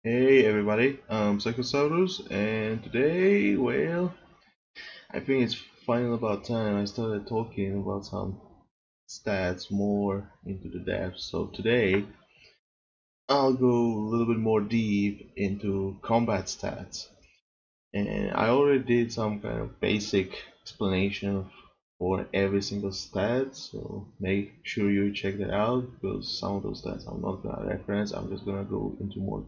Hey everybody, I'm Psychosaurus, and today, well, I think it's finally about time I started talking about some stats more into the depth. So today, I'll go a little bit more deep into combat stats. And I already did some kind of basic explanation for every single stat, so make sure you check that out because some of those stats I'm not gonna reference, I'm just gonna go into more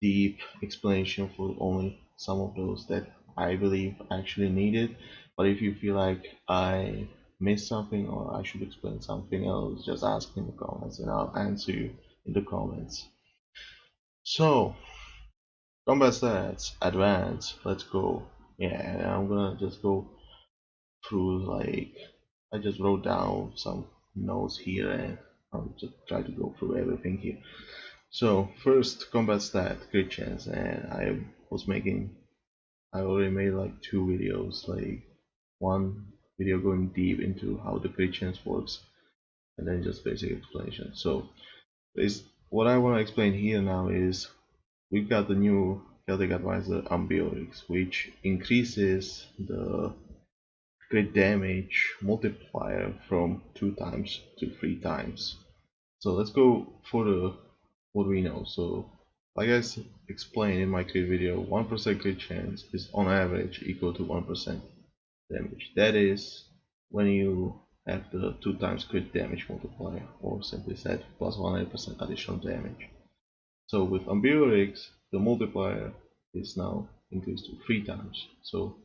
deep explanation for only some of those that I believe actually needed. But if you feel like I missed something or I should explain something else, just ask in the comments and I'll answer you in the comments. So, combat stats, advanced, let's go. Yeah, I'm gonna just go through like, I just wrote down some notes here and I'll just try to go through everything here. So first combat stat, crit chance, and was making I already made like two videos, like one video going deep into how the crit chance works, and then just basic explanation. So is what I want to explain here now is we've got the new Celtic Advisor Ambiorix, which increases the crit damage multiplier from 2 times to 3 times. So let's go for the what we know. So like I explained in my crit video, 1% crit chance is on average equal to 1% damage. That is when you have the 2 times crit damage multiplier, or simply said plus 100% additional damage. So with Ambiorix, the multiplier is now increased to 3 times. So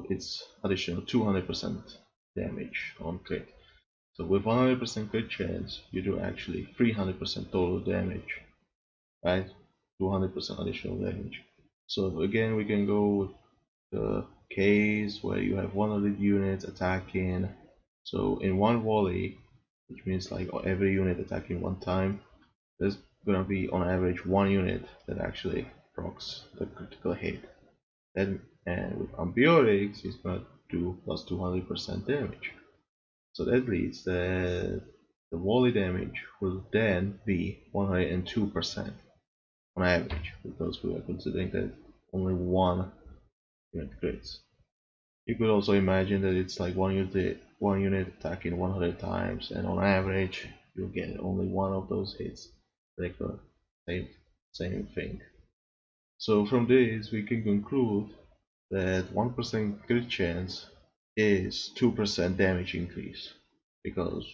it's additional 200% damage on crit. So with 100% crit chance, you do actually 300% total damage, right? 200% additional damage. So again, we can go with the case where you have 100 units attacking. So in one volley, which means like every unit attacking one time, there's gonna be on average one unit that actually procs the critical hit. Then and with Ambiorix, it's gonna do plus 200% damage. So that leads that the volley damage will then be 102% on average, because we are considering that only one unit crits. You could also imagine that it's like one unit attacking 100 times, and on average you'll get only one of those hits. Like the same thing. So from this we can conclude that 1% crit chance is 2% damage increase, because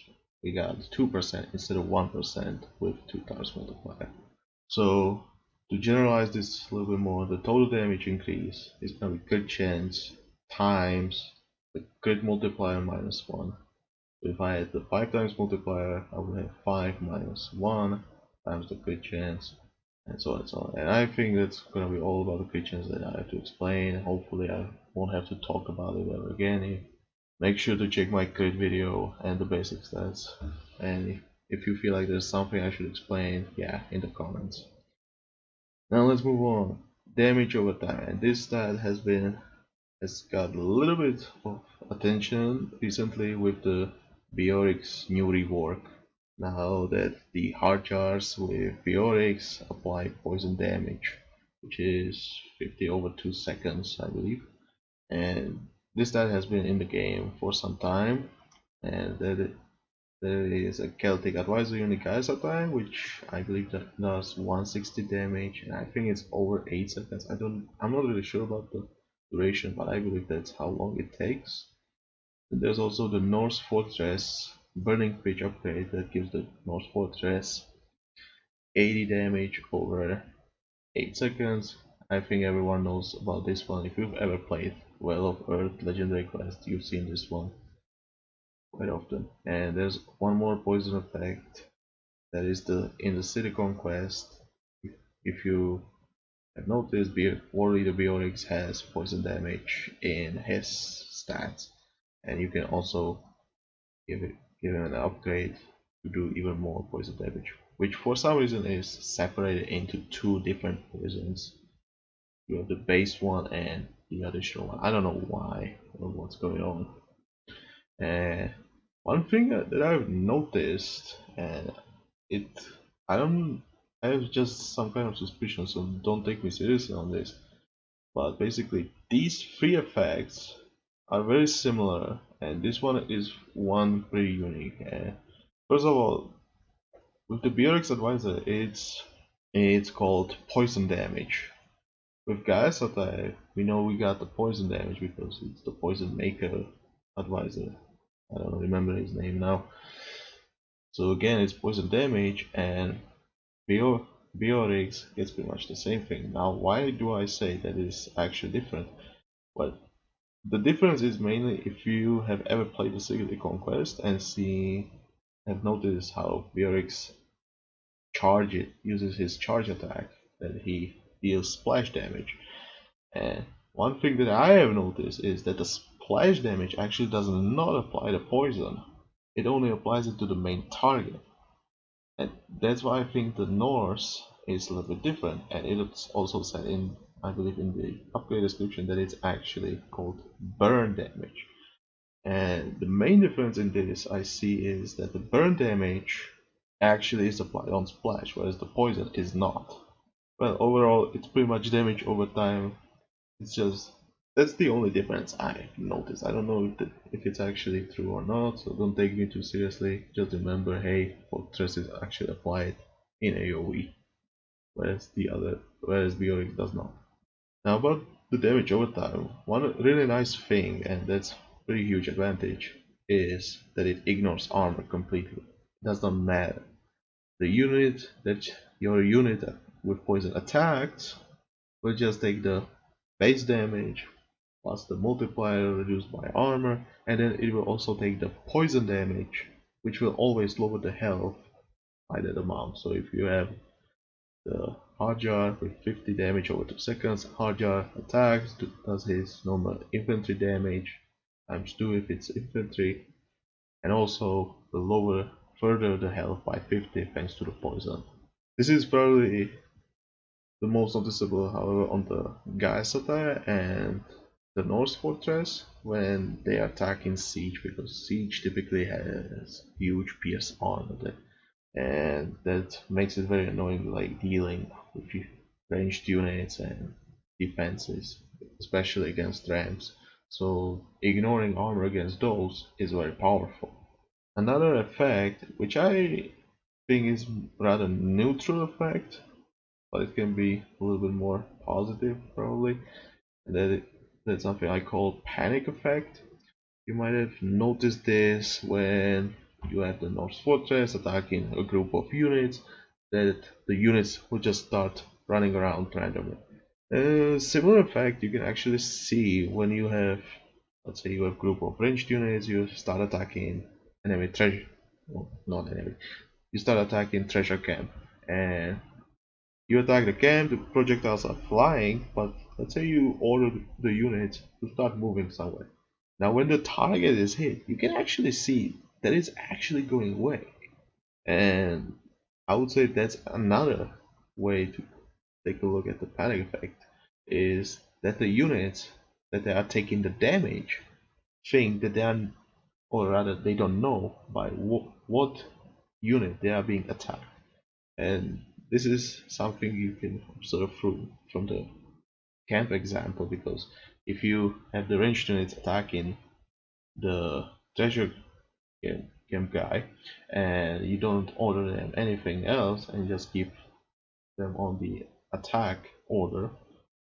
we got 2% instead of 1% with 2 times multiplier. So to generalize this a little bit more, the total damage increase is going to be crit chance times the crit multiplier minus 1. So if I had the 5 times multiplier, I would have 5 minus 1 times the crit chance, and so on and so on. And I think that's going to be all about the crit chance that I have to explain. Hopefully I won't have to talk about it ever again. Make sure to check my crit video and the basic stats. And if you feel like there's something I should explain, yeah, in the comments. Now let's move on. Damage over time, and this stat has got a little bit of attention recently with the Biorix new rework. Now that the hard jars with Biorix apply poison damage, which is 50 over 2 seconds, I believe. And this stat has been in the game for some time, and there is a Celtic Advisor unit Kaisertime, which I believe that does 160 damage, and I think it's over 8 seconds. I'm not really sure about the duration, but I believe that's how long it takes. And there's also the Norse Fortress Burning Pitch upgrade that gives the Norse Fortress 80 damage over 8 seconds. I think everyone knows about this one. If you've ever played Well of Earth Legendary Quest, you've seen this one quite often. And there's one more poison effect that is in the City Conquest. If you have noticed, War Leader Biorix has poison damage in his stats, and you can also give him an upgrade to do even more poison damage, which for some reason is separated into two different poisons. You have the base one and the additional one. I don't know why or what's going on. And one thing that I've noticed, and it I don't I have just some kind of suspicion, so don't take me seriously on this. But basically, these three effects are very similar, and this one is one pretty unique. First of all, with the Biorex Advisor, it's called poison damage. With Gas Attack, we know we got the poison damage because it's the poison maker advisor. I don't remember his name now. So again, it's poison damage, and Biorex gets pretty much the same thing. Now, why do I say that is actually different? Well, the difference is mainly if you have ever played the Secret Conquest and have noticed how Biorex uses his charge attack, that he deals splash damage. And one thing that I have noticed is that the splash damage actually does not apply to poison. It only applies it to the main target. And that's why I think the Norse is a little bit different. And it's also said in, I believe in the upgrade description, that it's actually called burn damage. And the main difference in this I see is that the burn damage actually is applied on splash, whereas the poison is not. Well, overall, it's pretty much damage over time. It's just that's the only difference I've noticed. I don't know if it's actually true or not, so don't take me too seriously. Just remember, hey, Fortress is actually applied in AoE, whereas Biorex does not. Now about the damage over time, one really nice thing, and that's pretty huge advantage, is that it ignores armor completely. It does not matter. The unit that your unit with poison attacks will just take the base damage plus the multiplier reduced by armor, and then it will also take the poison damage, which will always lower the health by that amount. So if you have the Hardjar with 50 damage over 2 seconds, Hardjar attacks, does his normal infantry damage times 2 if it's infantry, and also will lower further the health by 50 thanks to the poison. This is probably the most noticeable, however, on the Gaia Satire and the Norse Fortress when they attack in Siege, because Siege typically has huge pierce armor, and that makes it very annoying, like dealing with ranged units and defenses, especially against ramps. So ignoring armor against those is very powerful. Another effect, which I think is rather neutral effect, but it can be a little bit more positive probably, and that's something I call panic effect. You might have noticed this when you have the Norse Fortress attacking a group of units, that the units will just start running around randomly. A similar effect you can actually see when you have, let's say you have a group of ranged units, you start attacking enemy treasure, well, not enemy, you start attacking treasure camp, and you attack the camp, the projectiles are flying, but let's say you order the unit to start moving somewhere. Now when the target is hit, you can actually see that it's actually going away. And I would say that's another way to take a look at the panic effect, is that the units that they are taking the damage think that they are, or rather they don't know by what unit they are being attacked. And this is something you can observe from the camp example, because if you have the ranged units attacking the treasure camp guy and you don't order them anything else and just keep them on the attack order,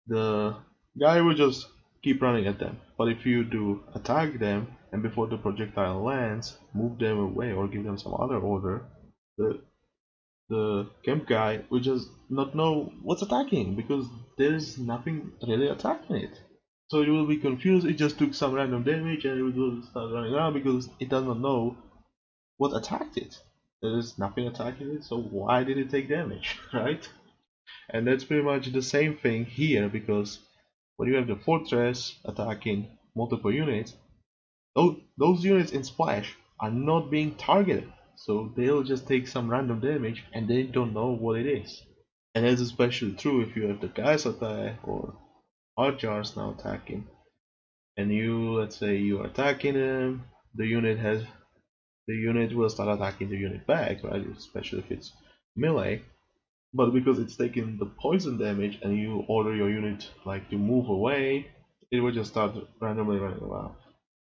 the guy will just keep running at them. But if you do attack them and before the projectile lands, move them away or give them some other order, the camp guy will just not know what's attacking because there's nothing really attacking it. So you will be confused, it just took some random damage and it will start running around because it does not know what attacked it. There is nothing attacking it, so why did it take damage, right? And that's pretty much the same thing here, because when you have the fortress attacking multiple units, those units in Splash are not being targeted, so they'll just take some random damage and they don't know what it is. And that's especially true if you have the guys attack or Archers now attacking, and let's say you are attacking them, the unit will start attacking the unit back, right? Especially if it's melee. but because it's taking the poison damage and you order your unit like to move away, it will just start randomly running around.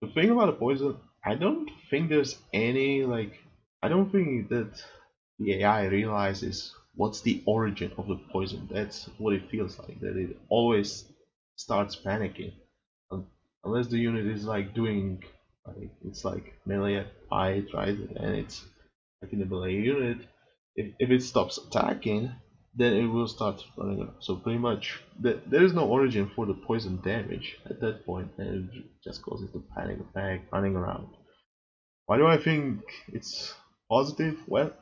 The thing about the poison, I don't think there's any like, I don't think that the AI realizes what's the origin of the poison. That's what it feels like, that it always starts panicking. Un- Unless the unit is like doing, like, it's like melee fight, right? And it's like in the melee unit, if it stops attacking, then it will start running around. So pretty much, there is no origin for the poison damage at that point, and it just causes the panic attack running around. Why do I think it's positive? Well,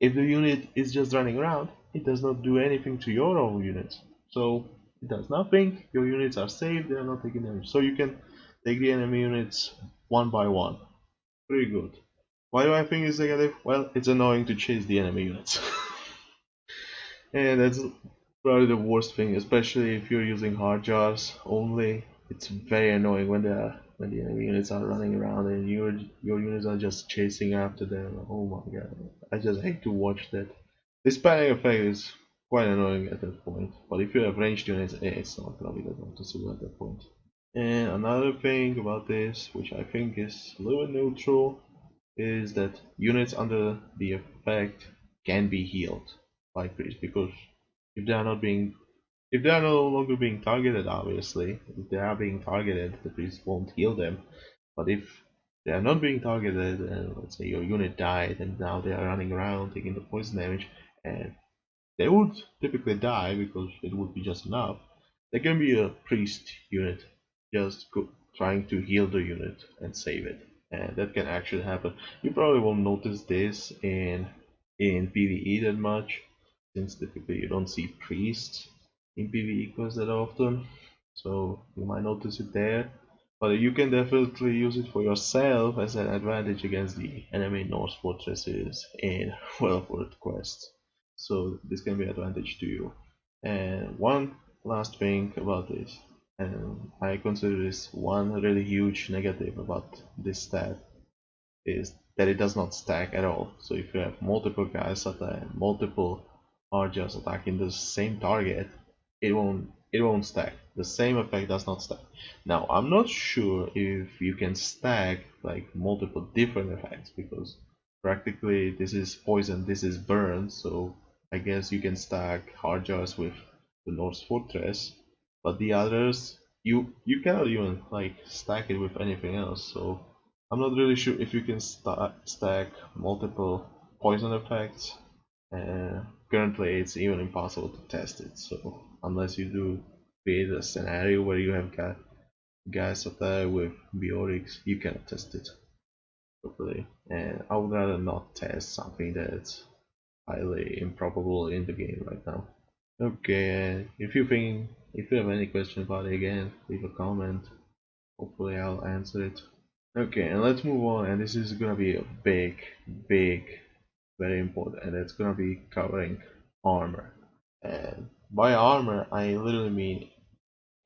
if the unit is just running around, it does not do anything to your own units. So it does nothing, your units are safe, they are not taking damage. So you can take the enemy units one by one. Pretty good. Why do I think it's negative? Well, it's annoying to chase the enemy units. And that's probably the worst thing, especially if you're using hard jars only. It's very annoying when the enemy units are running around and your units are just chasing after them. Oh my god, I just hate to watch that. This panic effect is quite annoying at that point. But if you have ranged units, it's not gonna be that noticeable at that point. And another thing about this, which I think is a little bit neutral, is that units under the effect can be healed by priest, because if they are not being if they are no longer being targeted, obviously, if they are being targeted, the priest won't heal them. But if they are not being targeted, and let's say your unit died and now they are running around taking the poison damage, and they would typically die because it would be just enough. There can be a priest unit just trying to heal the unit and save it, and that can actually happen. You probably won't notice this in PvE that much, since typically you don't see priests in PvE quests that often, so you might notice it there. But you can definitely use it for yourself as an advantage against the enemy Norse fortresses in well-worth quests. So this can be an advantage to you. And one last thing about this, and I consider this one really huge negative about this stat, is that it does not stack at all. So if you have multiple guys multiple archers attacking the same target, it won't stack. The same effect does not stack. Now I'm not sure if you can stack like multiple different effects, because practically this is poison, this is burn, so I guess you can stack hard jars with the Norse fortress, but the others you cannot even like stack it with anything else. So I'm not really sure if you can stack multiple poison effects. Currently, it's even impossible to test it. So unless you do create a scenario where you have got guys attack with biotics, you cannot test it properly. And I would rather not test something that's highly improbable in the game right now. Okay, if you have any question about it again, leave a comment. Hopefully I'll answer it. Okay, and let's move on, and this is gonna be a big, very important, and it's gonna be covering armor. And by armor, I literally mean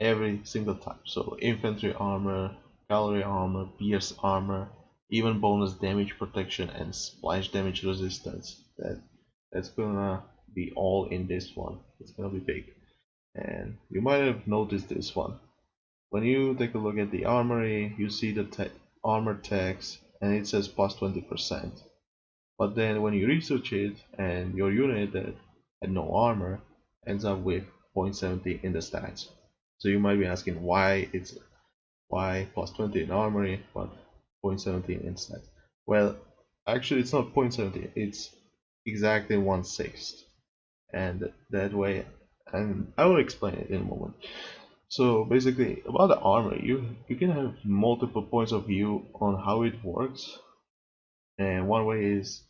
every single type. So infantry armor, cavalry armor, pierce armor, even bonus damage protection and splash damage resistance. That's gonna be all in this one. It's gonna be big. And you might have noticed this one. When you take a look at the armory, you see the armor text and it says plus 20%. But then when you research it, and your unit that had no armor ends up with 0.70 in the stats. So you might be asking why plus 20 in armory but 0.17 in stats. Well, actually it's not 0.70, it's exactly 1/6. And that way, and I will explain it in a moment. So basically, about the armor, you can have multiple points of view on how it works, and one way is,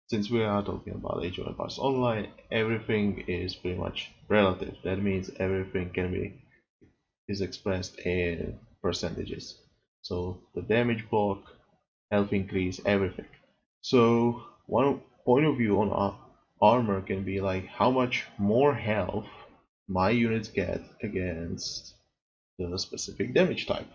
since we are talking about Age of Empires Online, everything is pretty much relative. That means everything is expressed in percentages. So the damage block, health increase, everything. So one point of view on armor can be like how much more health my units get against the specific damage type.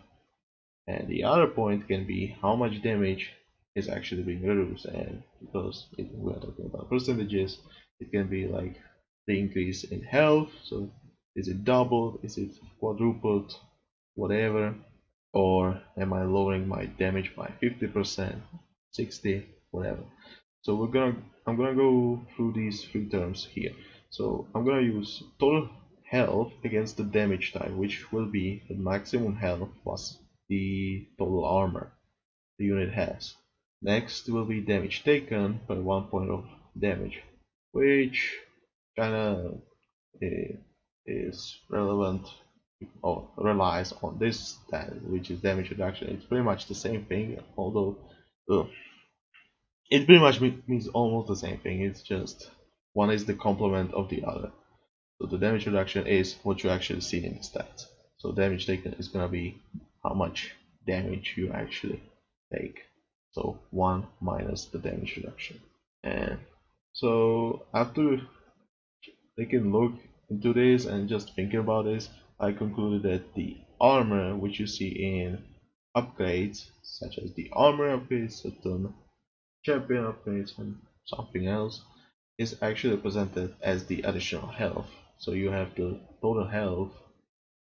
And the other point can be how much damage is actually being reduced. And because we are talking about percentages, it can be like the increase in health. So is it doubled? Is it quadrupled? Whatever. Or am I lowering my damage by 50%, 60, whatever. So I'm gonna go through these three terms here. So I'm gonna use total health against the damage type, which will be the maximum health plus the total armor the unit has. Next will be damage taken per 1 point of damage, which kinda is relevant or relies on this stat, which is damage reduction. It's pretty much the same thing, although uh, it pretty much means almost the same thing. It's just one is the complement of the other. So the damage reduction is what you actually see in the stats. So damage taken is gonna be how much damage you actually take. So 1 minus the damage reduction. And so after taking a look into this and just thinking about this, I concluded that the armor which you see in upgrades, such as the armor upgrades, certain champion upgrades, and something else, is actually presented as the additional health. So you have the total health,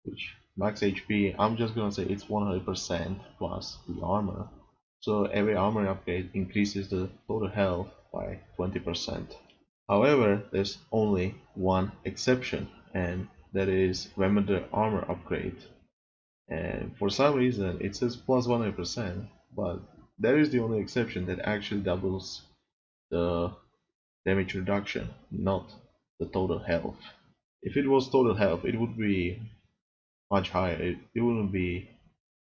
which max HP, I'm just gonna say it's 100% plus the armor. So every armor upgrade increases the total health by 20%. However, there's only one exception, and that is Remender armor upgrade. And for some reason it says plus 100%, but that is the only exception that actually doubles the damage reduction, not the total health. If it was total health, it would be much higher. It wouldn't be.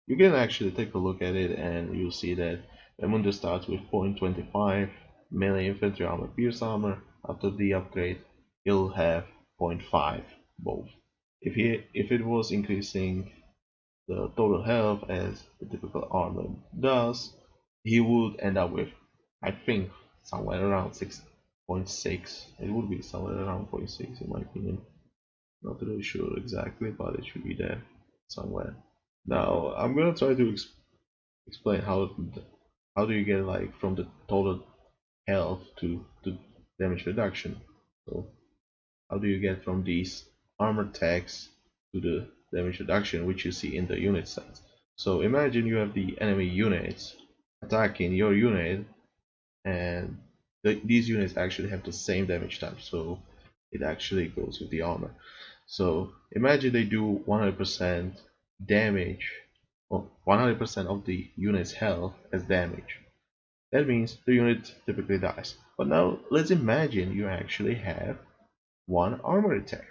You can actually take a look at it and you'll see that Remender starts with 0.25 melee infantry armor, pierce armor. After the upgrade, he'll have 0.5 both. If it was increasing the total health as the typical armor does, he would end up with, I think, somewhere around 6.6. It would be somewhere around 0.6 in my opinion. Not really sure exactly, but it should be there somewhere. Now I'm gonna try to explain how do you get like from the total health to damage reduction. So how do you get from these armor tags to the damage reduction which you see in the unit stats? So imagine you have the enemy units attacking your unit, and these units actually have the same damage type, so it actually goes with the armor. So imagine they do 100% damage, or 100% of the unit's health as damage. That means the unit typically dies. But now let's imagine you actually have one armor attack.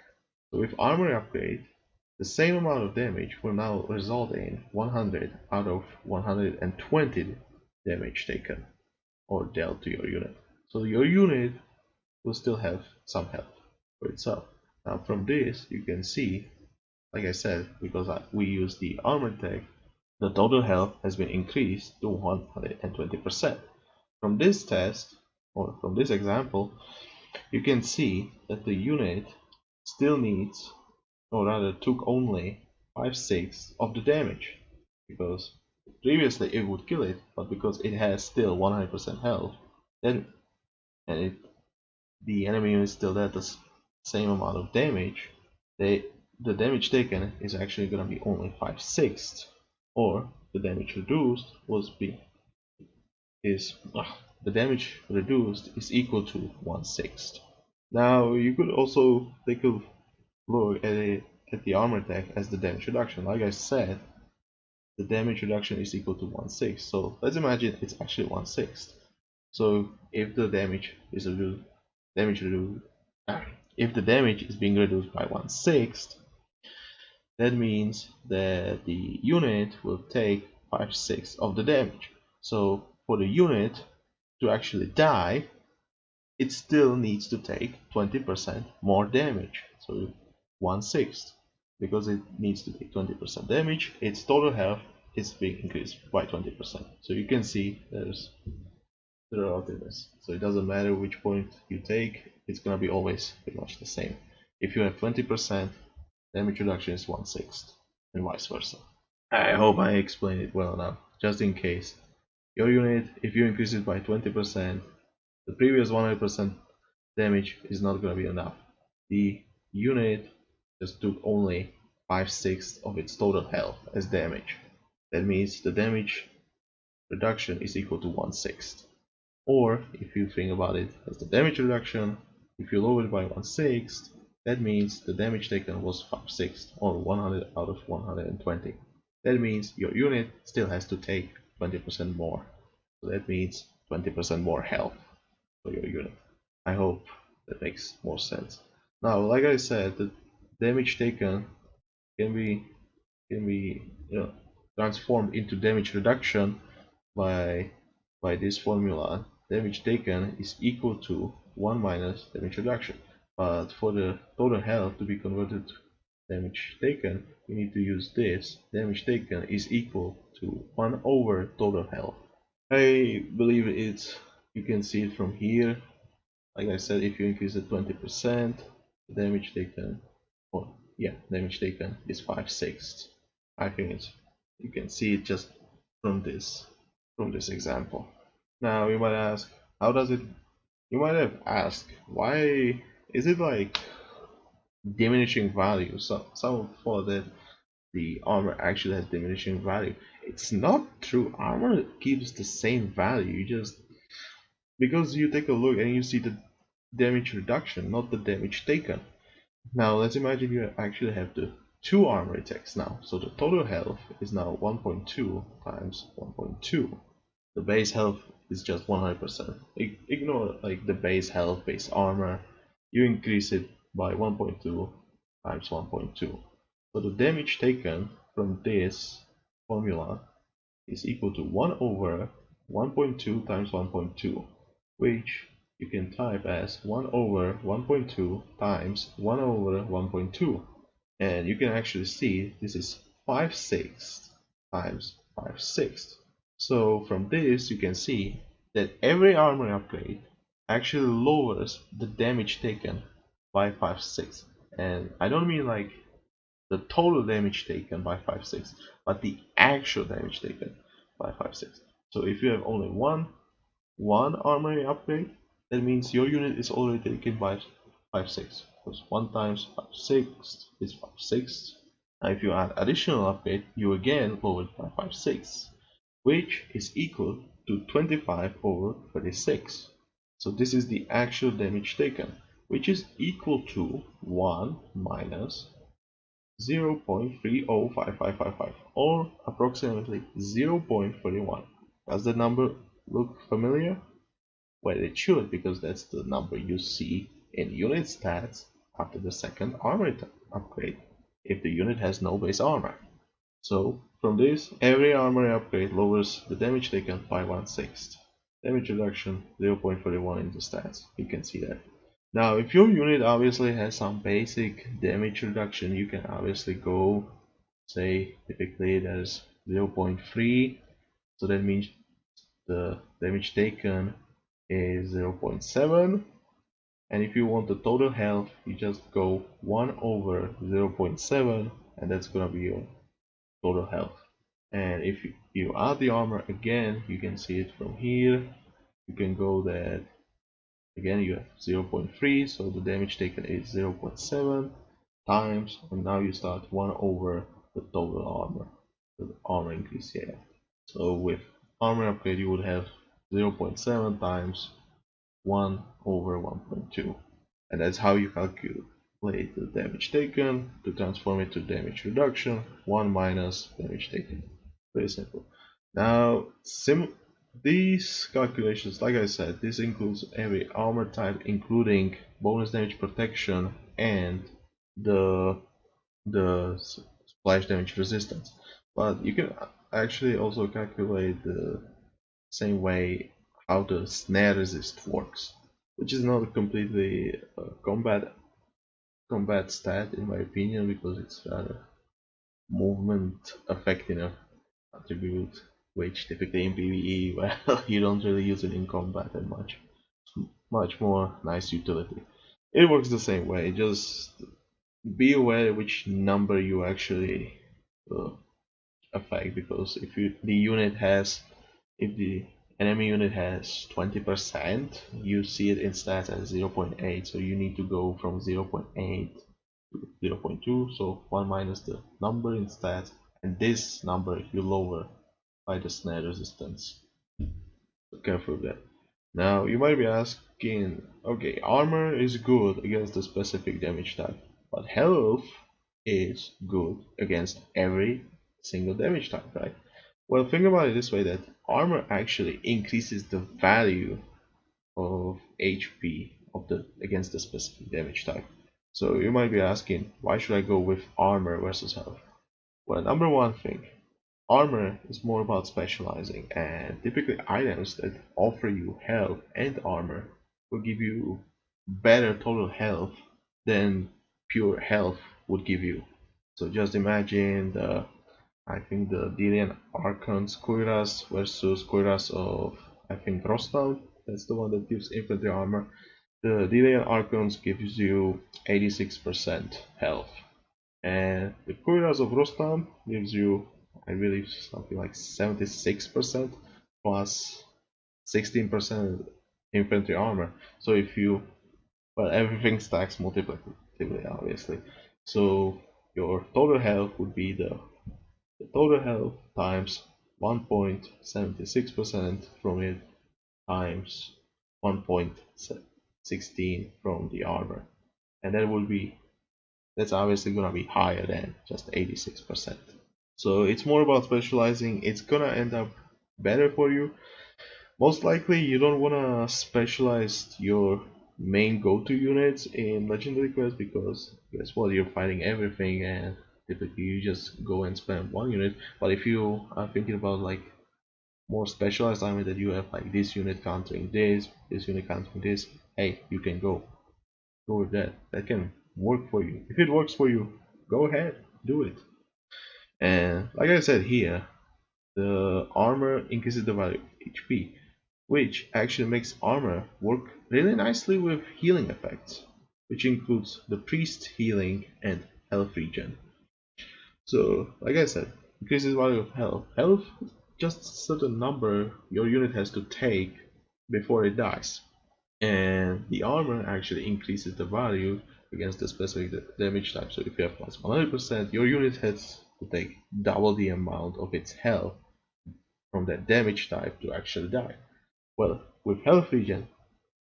So with armor upgrade, the same amount of damage will now result in 100 out of 120 damage taken or dealt to your unit. So your unit will still have some health for itself. Now from this you can see, like I said, because we use the armor tag, the total health has been increased to 120%. From this test, or from this example, you can see that the unit still needs, or rather took only 5/6 of the damage, because previously it would kill it, but because it has still 100% health, then and the enemy unit still does the same amount of damage, the damage taken is actually going to be only 5/6, or the damage reduced is the damage reduced is equal to 1/6. Now you could also take a look at the armor tag as the damage reduction. Like I said, the damage reduction is equal to 1/6. So let's imagine it's actually 1/6. So if the damage is reduced, if the damage is being reduced by 1/6, that means that the unit will take 5/6 of the damage. So for the unit to actually die, it still needs to take 20% more damage. So 1/6. Because it needs to take 20% damage, its total health is being increased by 20%. So you can see there's the relativeness. So it doesn't matter which point you take, it's gonna be always pretty much the same. If you have 20%, damage reduction is 1/6, and vice versa. I hope I explained it well enough. Just in case, your unit, if you increase it by 20%, the previous 100% damage is not gonna be enough. the unit just took only 5/6 of its total health as damage. That means the damage reduction is equal to 1/6. Or, if you think about it as the damage reduction, if you lower it by 1/6, that means the damage taken was 5/6, or 100 out of 120. That means your unit still has to take 20% more. So that means 20% more health for your unit. I hope that makes more sense. Now, like I said, the damage taken can be transformed into damage reduction by this formula. Damage taken is equal to 1 minus damage reduction. But for the total health to be converted to damage taken, we need to use this. Damage taken is equal to 1 over total health. I believe it's, you can see it from here. Like I said, if you increase it 20%, the damage taken, or yeah, damage taken is 5/6. I think it's, you can see it just from this example. Now you might ask, how does it? You might have asked, why is it like diminishing value? So some thought that the armor actually has diminishing value. It's not true. Armor keeps the same value. You just, because you take a look and you see the damage reduction, not the damage taken. Now let's imagine you actually have the two armor attacks now. So the total health is now 1.2 times 1.2. The base health is just 100%. Ignore like the base health, base armor. You increase it by 1.2 times 1.2. So the damage taken from this formula is equal to 1 over 1.2 times 1.2, which you can type as 1 over 1.2 times 1 over 1.2. And you can actually see this is 5/6 times 5/6. So from this you can see that every armor upgrade actually lowers the damage taken by 5/6. And I don't mean like the total damage taken by 5/6, but the actual damage taken by 5/6. So if you have only one armory upgrade, that means your unit is already taken by 5/6. Because 1 times 5/6 is 5/6. Now if you add additional upgrade, you again lower it by 5/6, which is equal to 25 over 36. So this is the actual damage taken, which is equal to 1 minus 0.305555, or approximately 0.31. Does the number look familiar? Well, it should, because that's the number you see in unit stats after the second armor upgrade, if the unit has no base armor. So from this, every armor upgrade lowers the damage taken by 1/6. Damage reduction 0.41 in the stats. You can see that. Now, if your unit obviously has some basic damage reduction, you can obviously go, say, typically there's 0.3, so that means the damage taken is 0.7. And if you want the total health, you just go 1 over 0.7, and that's gonna be your total health. And if you add the armor again, you can see it from here. You can go that again you have 0.3, so the damage taken is 0.7 times, and now you start 1 over the total armor, the armor increase here. So with armor upgrade you would have 0.7 times 1 over 1.2, and that's how you calculate the damage taken to transform it to damage reduction. 1 minus damage taken. Very simple. Now these calculations, like I said, this includes every armor type, including bonus damage protection and the splash damage resistance. But you can actually also calculate the same way how the snare resist works, which is not a completely combat stat in my opinion, because it's rather movement affecting a attribute, which typically in PvE, well, you don't really use it in combat that much. It's much more nice utility. It works the same way, just be aware which number you actually uh, affect, because if the unit has, if the enemy unit has 20%, you see it in stats as 0.8, so you need to go from 0.8 to 0.2, so 1 minus the number in stats, and this number you lower by the snare resistance. So careful with that. Now you might be asking, okay, armor is good against a specific damage type, but health is good against every single damage type, right? Well, think about it this way, that armor actually increases the value of HP of the against the specific damage type. So you might be asking, why should I go with armor versus health? Well, number one thing, armor is more about specializing, and typically items that offer you health and armor will give you better total health than pure health would give you. So just imagine I think the Delian Archon's Kuiras versus Kuiras of, I think, Rostam. That's the one that gives infantry armor. The Delian Archons gives you 86% health, and the Kuiras of Rostam gives you, I believe, something like 76% plus 16% infantry armor. So if you, well, everything stacks multiplicatively, obviously. So your total health would be the total health times 1.76% from it times 1.16 from the armor, and that's obviously gonna be higher than just 86%. So it's more about specializing. It's gonna end up better for you. Most likely you don't wanna specialize your main go-to units in legendary quests, because guess what, you're fighting everything and typically you just go and spam one unit. But if you are thinking about like more specialized army that you have, like this unit countering this unit countering this, hey, you can go with that. That can work for you. If it works for you, go ahead, do it. And like I said here, the armor increases the value of HP, which actually makes armor work really nicely with healing effects, which includes the priest healing and health regen. So, like I said, increases value of health. Health is just a certain number your unit has to take before it dies. And the armor actually increases the value against the specific damage type. So if you have plus 100%, your unit has to take double the amount of its health from that damage type to actually die. Well, with health regen,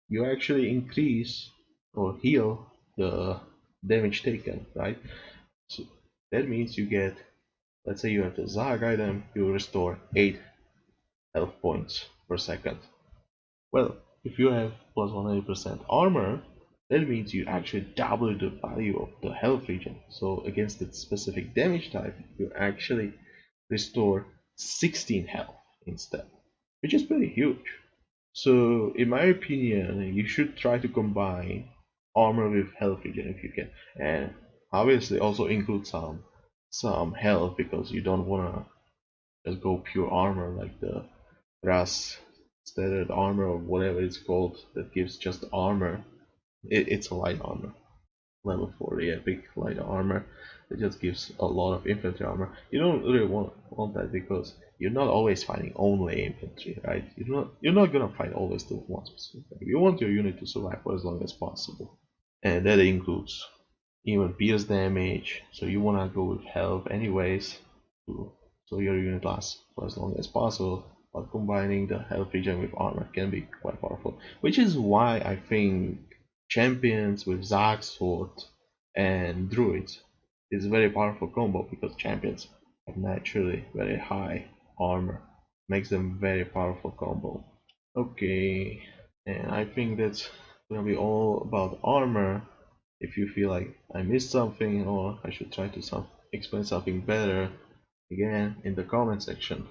you actually increase or heal the damage taken, right? So that means you get, let's say you have the Zag item, you restore 8 health points per second. Well, if you have plus 100% armor, that means you actually double the value of the health regen. So against its specific damage type, you actually restore 16 health instead, which is pretty huge. So in my opinion, you should try to combine armor with health regen if you can, and obviously also include some health, because you don't wanna just go pure armor like the Ras standard armor or whatever it's called that gives just armor. It's a light armor, level 40 epic light armor. It just gives a lot of infantry armor. You don't really want that, because you're not always fighting only infantry, right? You're not gonna fight always the one specific. You want your unit to survive for as long as possible, and that includes even pierce damage. So you wanna go with health anyways, so your unit lasts for as long as possible. But combining the health regen with armor can be quite powerful, which is why I think champions with Zag sword and druids is a very powerful combo, because champions have naturally very high armor, makes them very powerful combo. Okay, and I think that's gonna be all about armor. If you feel like I missed something or I should try to explain something better, again in the comment section.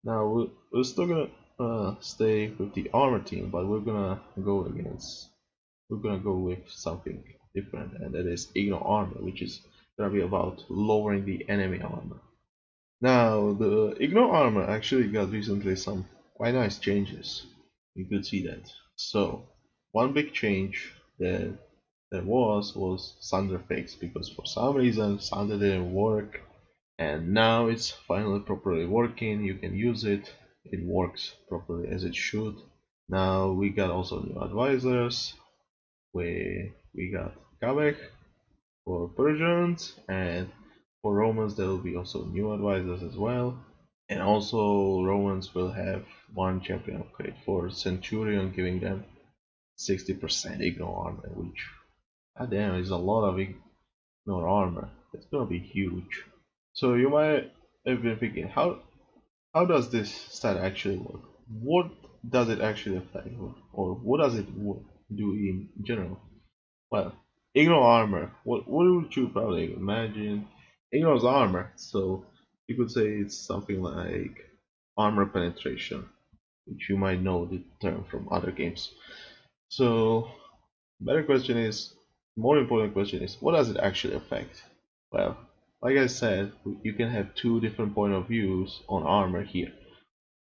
Now we're still gonna stay with the armor team, but we're gonna go with something different, and that is ignore armor, which is gonna be about lowering the enemy armor. Now the ignore armor actually got recently some quite nice changes. You could see that. So one big change that there was Sunder fix, because for some reason Sunder didn't work, and now it's finally properly working. You can use it. it works properly as it should. Now we got also new advisors. We got Kabek for Persians, and for Romans there will be also new advisors as well. And also Romans will have one champion upgrade for Centurion, giving them 60% ignore armor, which goddamn is a lot of ignore armor. It's gonna be huge. So you might have been thinking, how does this stat actually work? What does it actually affect, or what does it do in general? Well, ignore armor. What would you probably imagine? Ignores armor, so you could say it's something like armor penetration, which you might know the term from other games. So, better question is, more important question is, what does it actually affect? Well, like I said, you can have two different point of views on armor here.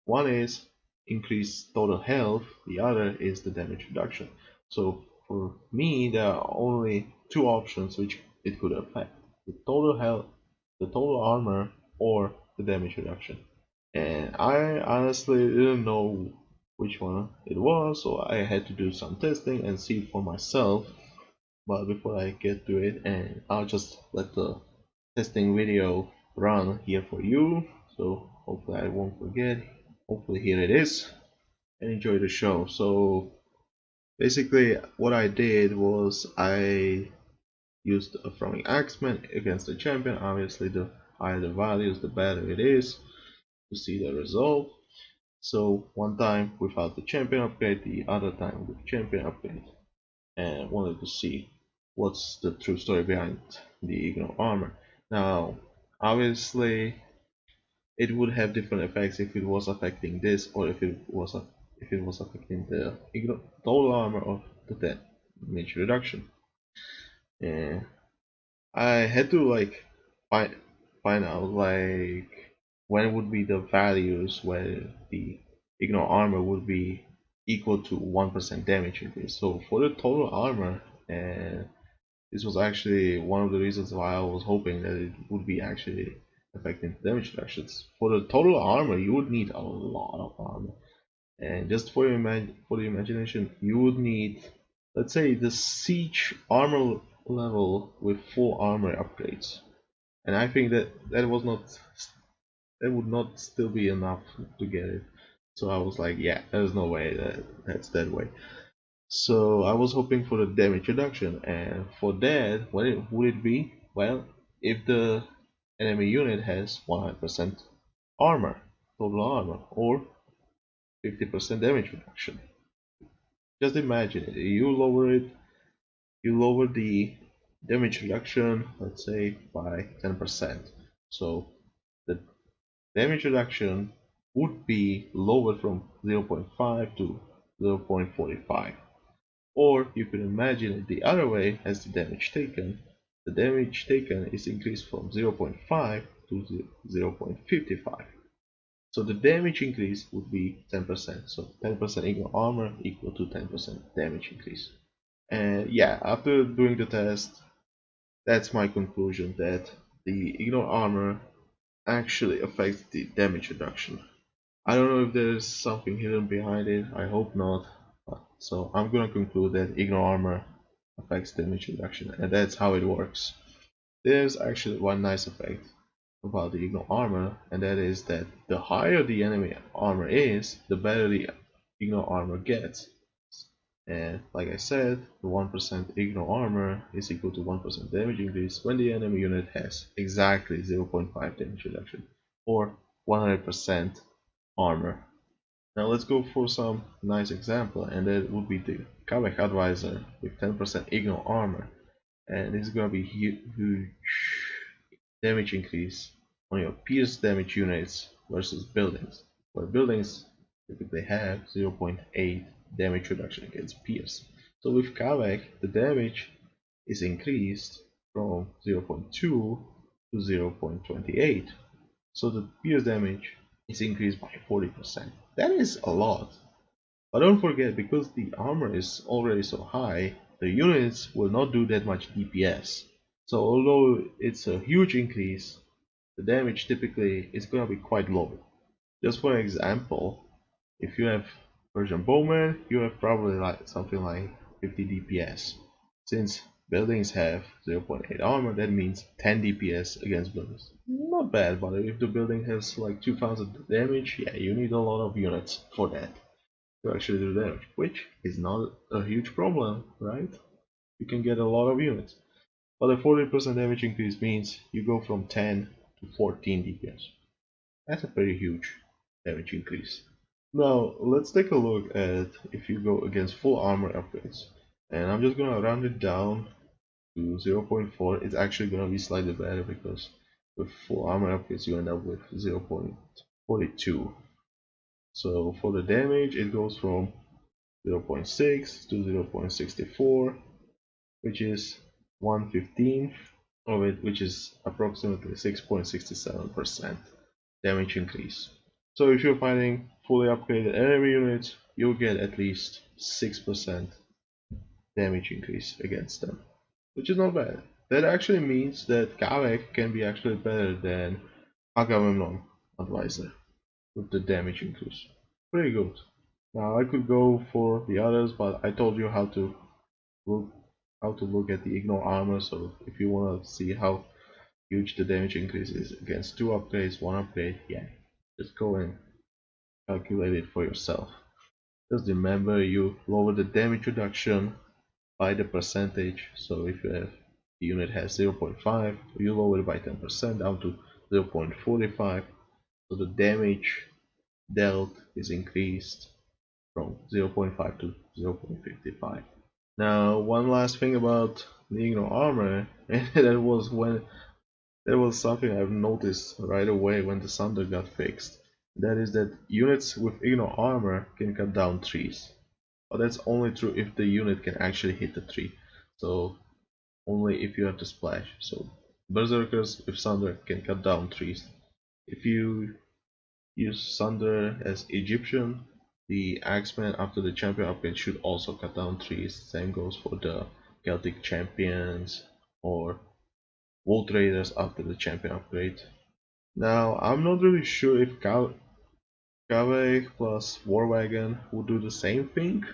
One is increased total health, the other is the damage reduction. So for me, there are only two options which it could affect: the total health, the total armor, or the damage reduction. And I honestly didn't know which one it was, so I had to do some testing and see it for myself. But before I get to it, and I'll just let the testing video run here for you, so hopefully I won't forget. Hopefully here it is, and enjoy the show. So basically what I did was I used a throwing axeman against the champion. Obviously the higher the values the better it is to see the result. So one time without the champion upgrade, the other time with champion upgrade, and wanted to see what's the true story behind the ignore armor. Now obviously it would have different effects if it was affecting this, or if it was affecting the total armor of the damage reduction. And I had to like find find out like when would be the values where the ignore armor would be equal to 1% damage increase. So for the total armor, and this was actually one of the reasons why I was hoping that it would be actually affecting damage reductions. For the total armor, you would need a lot of armor, and just for for the imagination, you would need, let's say, the siege armor level with full armor upgrades. And I think that that would not still be enough to get it. So I was like, yeah, there's no way that's that way. So I was hoping for the damage reduction, and for that, what would it be? Well, if the enemy unit has 100% armor, total armor, or 50% damage reduction. Just imagine it. You lower the damage reduction, let's say by 10%. So the damage reduction would be lowered from 0.5 to 0.45. Or you could imagine it the other way as the damage taken. The damage taken is increased from 0.5 to 0.55. So the damage increase would be 10%. So 10% equal armor equal to 10% damage increase. And yeah, after doing the test, that's my conclusion that the ignore armor actually affects the damage reduction. I don't know if there's something hidden behind it. I hope not. So I'm gonna conclude that ignore armor affects damage reduction, and that's how it works. There's actually one nice effect about the ignore armor, and that is that the higher the enemy armor is, the better the ignore armor gets. And like I said, the 1% ignore armor is equal to 1% damage increase when the enemy unit has exactly 0.5 damage reduction, or 100% armor. Now let's go for some nice example, and that would be the Kabek Advisor with 10% ignore armor, and this is gonna be huge damage increase on your pierce damage units versus buildings, where buildings typically have 0.8 damage reduction against pierce. So with Kabek, the damage is increased from 0.2 to 0.28. So the pierce damage is increased by 40%. That is a lot. But don't forget, because the armor is already so high, the units will not do that much DPS. So although it's a huge increase, the damage typically is gonna be quite low. Just for example, if you have Persian Bowman, you have probably like something like 50 DPS. Since buildings have 0.8 armor, that means 10 DPS against buildings. Not bad, but if the building has like 2000 damage, yeah, you need a lot of units for that to actually do damage, which is not a huge problem, right? You can get a lot of units. But a 40% damage increase means you go from 10 to 14 DPS. That's a pretty huge damage increase. Now let's take a look at if you go against full armor upgrades. And I'm just gonna round it down to 0.4. It's actually gonna be slightly better because with full armor upgrades you end up with 0.42. So for the damage it goes from 0.6 to 0.64, which is 1/15 of it, which is approximately 6.67% damage increase. So if you're fighting fully upgraded enemy units, you'll get at least 6% damage increase against them, which is not bad. That actually means that Kavek can be actually better than Agamemnon Advisor with the damage increase. Pretty good. Now I could go for the others, but I told you look how to look at the ignore armor. So if you want to see how huge the damage increase is against 2 upgrades, 1 upgrade, yeah, just go and calculate it for yourself. Just remember you lower the damage reduction by the percentage. So if you have the unit has 0.5, you lower it by 10% down to 0.45. So the damage dealt is increased from 0.5 to 0.55. Now one last thing about the ignore armor, and that was something I've noticed right away when the Sunder got fixed. That is that units with ignore armor can cut down trees. But that's only true if the unit can actually hit the tree. So only if you have the splash. So berserkers with Sunder can cut down trees. If you use Sunder as Egyptian, the Axeman after the champion upgrade should also cut down trees. Same goes for the Celtic champions or Wool Traders after the champion upgrade. Now I'm not really sure if Kaveh plus War Wagon would do the same thing.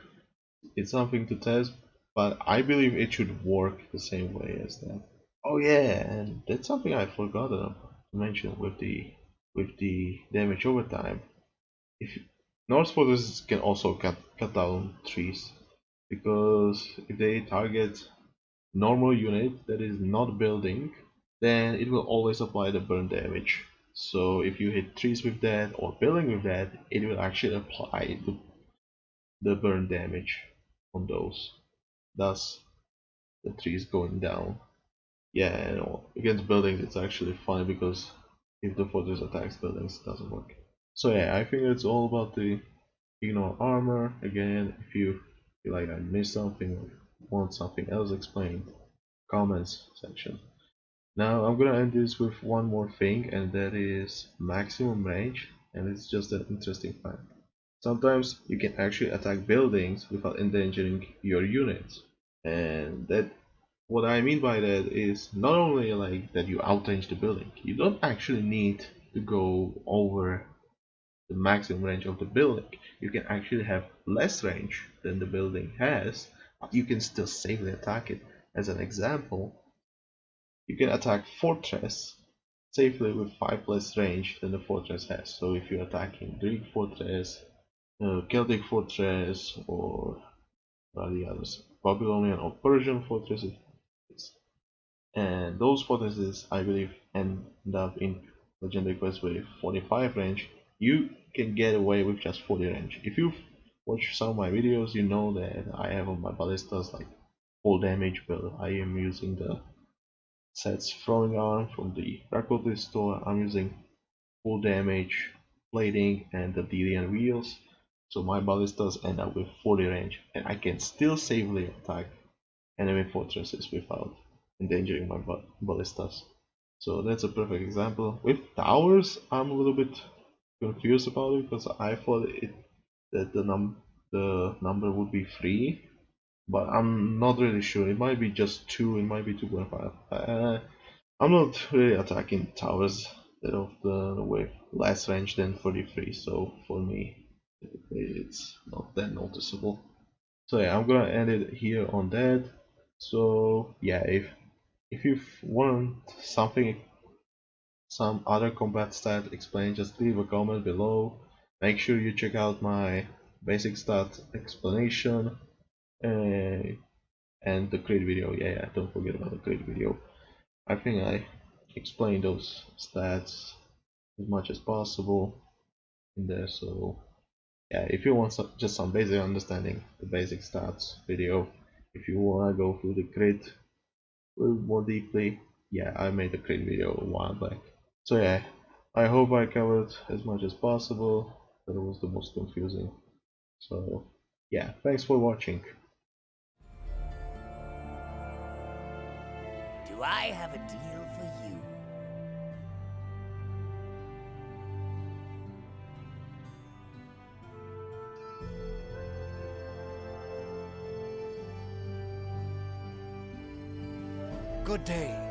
It's something to test, but I believe it should work the same way as that. Oh yeah, and that's something I forgot to mention with the damage over time. If Norse fortresses can also cut down trees, because if they target normal unit that is not building, then it will always apply the burn damage. So if you hit trees with that or building with that, it will actually apply the burn damage on those. Thus, the trees going down. Yeah, and against buildings it's actually fine because if the fortress attacks buildings, it doesn't work. So yeah, I think it's all about the ignore armor. Again, if you feel like I missed something or want something else explained, comments section. Now I'm gonna end this with one more thing, and that is maximum range, and it's just an interesting fact. Sometimes you can actually attack buildings without endangering your units, and that what I mean by that is not only like that you outrange the building, you don't actually need to go over the maximum range of the building. You can actually have less range than the building has, but you can still safely attack it. As an example, you can attack fortress safely with 5 less range than the fortress has. So if you're attacking Greek fortress, Celtic fortress, or the others, Babylonian or Persian fortresses, and those fortresses I believe end up in legendary quest with 45 range, you can get away with just 40 range. If you've watched some of my videos, you know that I have on my ballistas like full damage build. I am using the sets throwing arm from the Rakotis store. I'm using full damage plating and the Delian wheels, so my ballistas end up with 40 range, and I can still safely attack enemy fortresses without endangering my ballistas. So that's a perfect example. With towers, I'm a little bit confused about it because I thought that the number would be 3, but I'm not really sure. It might be just 2, it might be 2.5. I'm not really attacking towers instead of the with less range than 43. So for me, it's not that noticeable. So yeah, I'm gonna end it here on that. So yeah, if you want something, some other combat stat explained, just leave a comment below. Make sure you check out my basic stat explanation and the crit video. Yeah, don't forget about the crit video. I think I explained those stats as much as possible in there. So yeah, if you want just some basic understanding, the basic stats video. If you wanna go through the crit a little more deeply, yeah, I made a crit video a while back. So yeah, I hope I covered as much as possible. That was the most confusing. So yeah, thanks for watching. Do I have a deal for you? Good day.